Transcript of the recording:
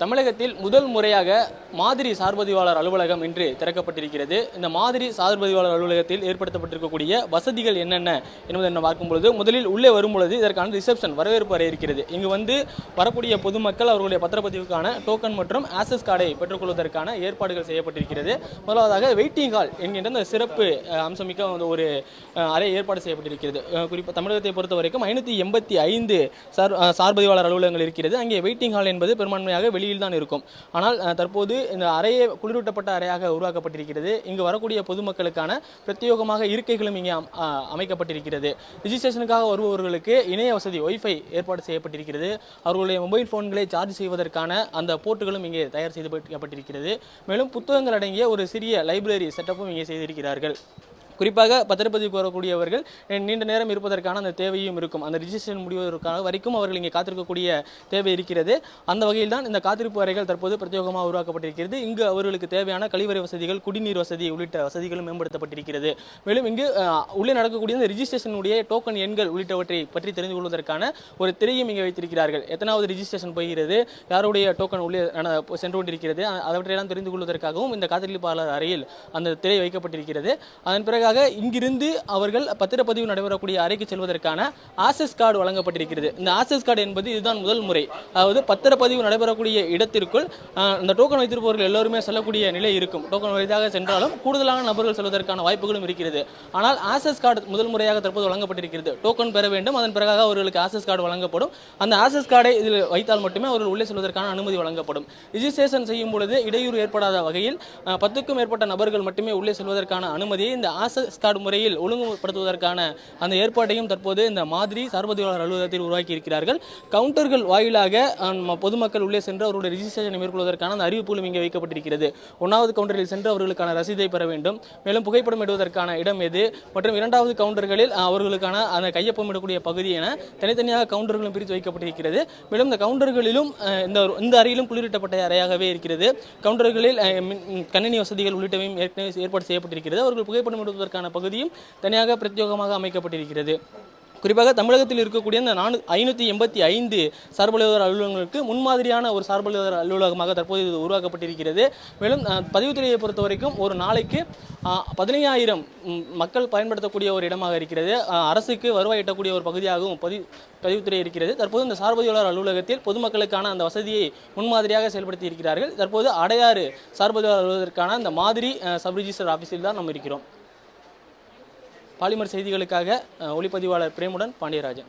தமிழகத்தில் முதல் முறையாக மாதிரி சார்பதிவாளர் அலுவலகம் இன்று திறக்கப்பட்டிருக்கிறது. இந்த மாதிரி சார்பதிவாளர் அலுவலகத்தில் ஏற்படுத்தப்பட்டிருக்கக்கூடிய வசதிகள் என்னென்ன என்பதை நம்ம பார்க்கும்பொழுது, முதலில் உள்ளே வரும்பொழுது இதற்கான ரிசப்ஷன் வரவேற்பு அறை இருக்கிறது. இங்கு வரக்கூடிய பொதுமக்கள் அவர்களுடைய பத்திரப்பதிவுக்கான டோக்கன் மற்றும் ஆக்சஸ் கார்டை பெற்றுக்கொள்வதற்கான ஏற்பாடுகள் செய்யப்பட்டிருக்கிறது. முதலாவதாக வெயிட்டிங் ஹால் என்கின்ற இந்த சிறப்பு அம்சமிக்க ஒரு அறை ஏற்பாடு செய்யப்பட்டிருக்கிறது. குறிப்பாக தமிழகத்தை பொறுத்த வரைக்கும் 585 சார்பதிவாளர் அலுவலகங்கள் இருக்கிறது. அங்கே வெயிட்டிங் ஹால் என்பது பெரும்பான்மையாக வெளியில் தான் இருக்கும். ஆனால் தற்போது இந்த அறையை குளிரூட்டப்பட்ட அறையாக உருவாக்கப்பட்டிருக்கிறது. இங்கு வரக்கூடிய பொதுமக்களுக்கான பிரத்யேகமாக இருக்கைகளும் இங்கே அமைக்கப்பட்டிருக்கிறது. ரிஜிஸ்ட்ரேஷனுக்காக வருபவர்களுக்கு இணைய வசதி வைஃபை ஏற்பாடு செய்யப்பட்டிருக்கிறது. அவர்களுடைய மொபைல் போன்களை சார்ஜ் செய்வதற்கான அந்த போர்ட்டுகளும் இங்கே தயார் செய்யப்பட்டிருக்கிறது. மேலும் புத்தகங்கள் அடங்கிய ஒரு சிறிய லைப்ரரி செட்டப்பும் இங்கே செய்திருக்கிறார்கள். குறிப்பாக பத்திரப்பதிவுக்கு வரக்கூடியவர்கள் நீண்ட நேரம் இருப்பதற்கான அந்த தேவையும் இருக்கும். அந்த ரிஜிஸ்ட்ரேஷன் முடிவதற்காக வரைக்கும் அவர்கள் இங்கே காத்திருக்கக்கூடிய தேவை இருக்கிறது. அந்த வகையில் தான் இந்த காத்திருப்பு அறைகள் தற்போது பிரத்யேகமாக உருவாக்கப்பட்டிருக்கிறது. இங்கு அவர்களுக்கு தேவையான கழிவறை வசதிகள், குடிநீர் வசதி உள்ளிட்ட வசதிகளும் மேம்படுத்தப்பட்டிருக்கிறது. மேலும் இங்கு உள்ளே நடக்கக்கூடிய இந்த ரிஜிஸ்ட்ரேஷனுடைய டோக்கன் எண்கள் உள்ளிட்டவற்றை பற்றி தெரிந்து கொள்வதற்கான ஒரு திரையும் இங்கே வைத்திருக்கிறார்கள். எத்தனாவது ரிஜிஸ்ட்ரேஷன் போகிறது, யாருடைய டோக்கன் உள்ளே சென்று கொண்டிருக்கிறது, அவற்றையெல்லாம் தெரிந்து கொள்வதற்காகவும் இந்த காத்திருப்பாளர் அறையில் அந்த திரை வைக்கப்பட்டிருக்கிறது. அதன் பிறகு இங்கிருந்து அவர்கள் பத்திரப்பதிவு நடைபெறக்கூடிய அறைக்கு செல்வதற்கான ஆக்சஸ் கார்டு வழங்கப்பட்டிருக்கிறது. இந்த ஆக்சஸ் கார்டு என்பது இதுதான் முதல் முறை. அதாவது பத்திரப்பதிவு நடைபெறக்கூடிய இடத்திற்குள் இந்த டோக்கன் வைத்திருப்பவர்கள் எல்லோருமே செல்லக்கூடிய நிலை இருக்கும். டோக்கன் வழியாக சென்றாலும் கூடுதலான நபர்கள் செல்வதற்கான வாய்ப்புகளும் இருக்கிறது. ஆனால் ஆக்சஸ் கார்டு முதல் முறையாக தற்போது வழங்கப்பட்டிருக்கிறது. டோக்கன் பெற வேண்டும், அதன் பிறகு அவர்களுக்கு ஆக்சஸ் கார்டு வழங்கப்படும். அந்த ஆக்சஸ் கார்டை இதில் வைத்தால் மட்டுமே அவர்கள் உள்ளே செல்வதற்கான அனுமதி வழங்கப்படும். ரிஜிஸ்ட்ரேஷன் செய்யும் பொழுது இடையூறு ஏற்படாத வகையில் 10க்கும் மேற்பட்ட நபர்கள் மட்டுமே உள்ளே செல்வதற்கான அனுமதியை இந்த ஆக்சஸ் கார்டு முறையில் ஒழுங்குபடுத்துவதற்கான அந்த ஏற்பாட்டையும் தற்போது இந்த மாதிரி சார்பதிவாளர் அலுவலகத்தில் உருவாக்கி இருக்கிறார்கள். கவுண்டர்கள் வாயிலாக பொதுமக்கள் உள்ளே சென்று அவருடைய ரிஜிஸ்ட்ரேஷனை மேற்கொள்வதற்கான அந்த அறிவிப்புகளும் இங்கே வைக்கப்பட்டிருக்கிறது. 1வது கவுண்டரில் சென்று அவர்களுக்கான ரசீதை பெற வேண்டும், மேலும் புகைப்படம் இடுவதற்கான இடம் எது, மற்றும் 2வது கவுண்டர்களில் அவர்களுக்கான அந்த கையொப்பம் இடக்கூடிய பகுதி என தனித்தனியாக கவுண்டர்களும் பிரித்து வைக்கப்பட்டிருக்கிறது. மேலும் இந்த கவுண்டர்களிலும் இந்த அறையிலும் குளிரூட்டப்பட்ட அறையாகவே இருக்கிறது. கவுண்டர்களில் கணினி வசதிகள் உள்ளிட்டவையும் ஏற்கனவே ஏற்பாடு செய்யப்பட்டிருக்கிறது. அவர்கள் புகைப்படம் இடுவதற்கான பகுதியும் தனியாக பிரத்யேகமாக அமைக்கப்பட்டிருக்கிறது. குறிப்பாக தமிழகத்தில் இருக்கக்கூடிய இந்த 585 சார்பதிவாளர் அலுவலகங்களுக்கு முன்மாதிரியான ஒரு சார்பதிவாளர் அலுவலகமாக தற்போது இது உருவாக்கப்பட்டிருக்கிறது. மேலும் பதிவுத்துறையை பொறுத்த வரைக்கும் ஒரு நாளைக்கு 15,000 மக்கள் பயன்படுத்தக்கூடிய ஒரு இடமாக இருக்கிறது. அரசுக்கு வருவாய் ஈட்டக்கூடிய ஒரு பகுதியாகவும் பதிவுத்துறை இருக்கிறது. தற்போது இந்த சார்பதிவாளர் அலுவலகத்தில் பொதுமக்களுக்கான அந்த வசதியை முன்மாதிரியாக செயல்படுத்தி இருக்கிறார்கள். தற்போது அடையாறு சார்பதிவாளர் அலுவலகத்திற்கான அந்த மாதிரி சப் ரிஜிஸ்டர் ஆஃபீஸில் தான் நாம் இருக்கிறோம். பாலிமர் செய்திகளுக்காக ஒளிப்பதிவாளர் பிரேமுடன் பாண்டியராஜன்.